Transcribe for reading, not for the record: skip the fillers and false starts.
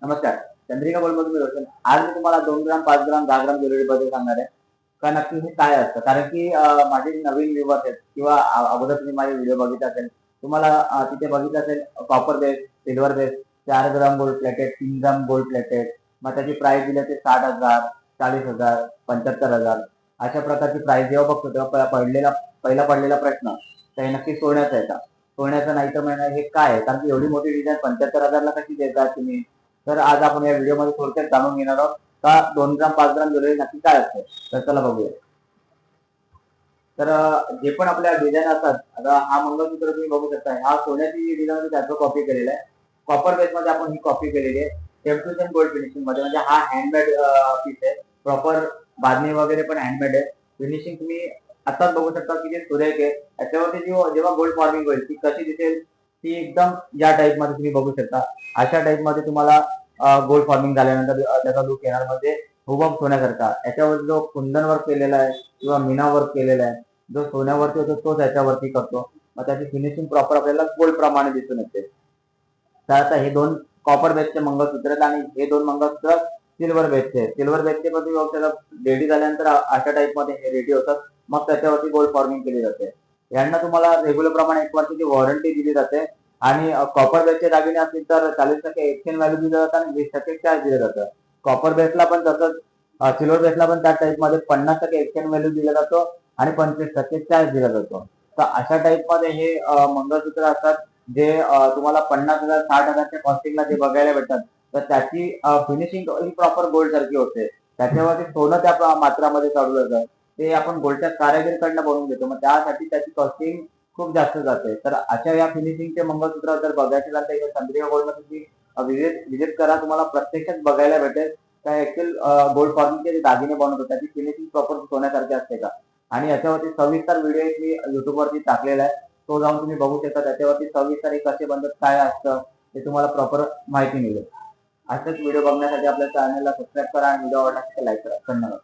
नमस्कार. चंद्रिका गोल्डमधून मी रोशन. आज मी तुम्हाला 2 ग्राम, 5 ग्राम, 10 ग्राम ज्वेलरीबद्दल सांगणार आहे. का नक्की हे काय असतं? कारण की माझे नवीन व्ह्यूअर्स आहेत किंवा अगोदर तुम्ही माझे व्हिडिओ बघितले असेल. तुम्हाला तिथे बघितलं असेल copper base, silver base, 4 gram gold plated, 3 gram gold plated. मग त्याची प्राइस दिली ते 60,000, 40,000, 75,000 अशा प्रकारची प्राइस जेव्हा बघतो तेव्हा पहिला पडलेला प्रश्न तर हे नक्की सोन्याचा आहे का? सोन्याचं नाही तर मग हे काय आहे? कारण की एवढी मोठी डिझाईन 75,000 ला कशी देतात तुम्ही? तर आज आपण या व्हिडिओमध्ये थोडक्यात जाणून घेणार आहोत का 2 ग्राम 5 ग्राम ज्वेलरी नक्की काय असते. तर चला बघूया. तर जे पण आपल्या डिझाईन असतात, आता हा मंगळसूत्र तुम्ही बघू शकता. हा सोन्याची डिझाईन त्याचं कॉपी केलेला आहे. कॉपर बेस मध्ये आपण ही कॉपी केलेली आहे. Same to same gold finishing मध्ये, म्हणजे हा हँडमेड पीस आहे. प्रॉपर बांधणी वगैरे पण हँडमेड आहे. फिनिशिंग तुम्ही आताच बघू शकता की जे सुरेख आहे. याच्यावरती जेव्हा गोल्ड फॉर्मिंग होईल ती कशी दिसेल, ती एकदम या टाईप मध्ये तुम्ही बघू शकता. अशा टाईप मध्ये तुम्हाला गोल्ड फॉर्मिंग झाल्यानंतर त्याचा लुक येणार, म्हणजे हुबहू सोन्यासारखा. याच्यावर जो कुंदन वर्क केलेला आहे किंवा मीना वर्क केलेला आहे, जो सोन्यावरती होतो तोच याच्यावरती करतो. मग त्याची फिनिशिंग प्रॉपर आपल्याला गोल्ड प्रमाणे दिसून येते. तर आता हे 2 कॉपर बेसचे मंगळसूत्र आहेत आणि हे 2 मंगळसूत्र सिल्वर बेसचे आहेत. सिल्वर बेसचे पण तुम्ही त्याला रेडी झाल्यानंतर अशा टाईप मध्ये हे रेडी होतात. मग त्याच्यावरती गोल्ड फॉर्मिंग केली जाते. यांना तुम्हाला रेग्युलर प्रमाणे 1 वर्षाची वॉरंटी दिली जाते. आणि कॉपर बेसचे दागिने असतील तर 40% एक्सचेंज व्हॅल्यू दिलं जातं आणि 20% चार्ज दिलं जातं. कॉपर बेसला पण तसंच, सिल्वर बेसला पण त्या टाईप मध्ये 50% एक्सचेंज व्हॅल्यू दिला जातो आणि 25% चार्ज दिला जातो. तर अशा टाईप मध्ये हे मंगळसूत्र असतात, जे तुम्हाला 50,000, 60,000च्या कॉस्टिंगला जे बघायला भेटतात. तर त्याची फिनिशिंग ही प्रॉपर गोल्ड सारखी होते. त्याच्यावरती सोनं त्या मात्रामध्ये चढवलं जातं. ते आपण गोल्डच्या कारागीरकडनं बनवून घेतो. मग त्यासाठी त्याची कॉस्टिंग खूप जास्त जाते. तर अशा या फिनिशिंगचे मंगळसूत्र जर बघायचे झाले तर इथे चंद्रिका गोल्डमध्ये तुम्ही व्हिजिट करा. तुम्हाला प्रत्यक्षात बघायला भेटेल का ऍक्च्युअल गोल्ड फॉर्मिंगचे जे दागिने बनवतो त्याची फिनिशिंग प्रॉपर सोन्यासारखी असते का. आणि याच्यावरती सविस्तर व्हिडिओ मी युट्यूबवरती टाकलेला आहे. तो जाऊन तुम्ही बघू शकता. त्याच्यावरती सविस्तर हे कसे बनतात, काय असतं, ते तुम्हाला प्रॉपर माहिती मिळेल. असेच व्हिडिओ बघण्यासाठी आपल्या चॅनलला सबस्क्राईब करा आणि व्हिडिओ आवडला तर लाईक करा. धन्यवाद.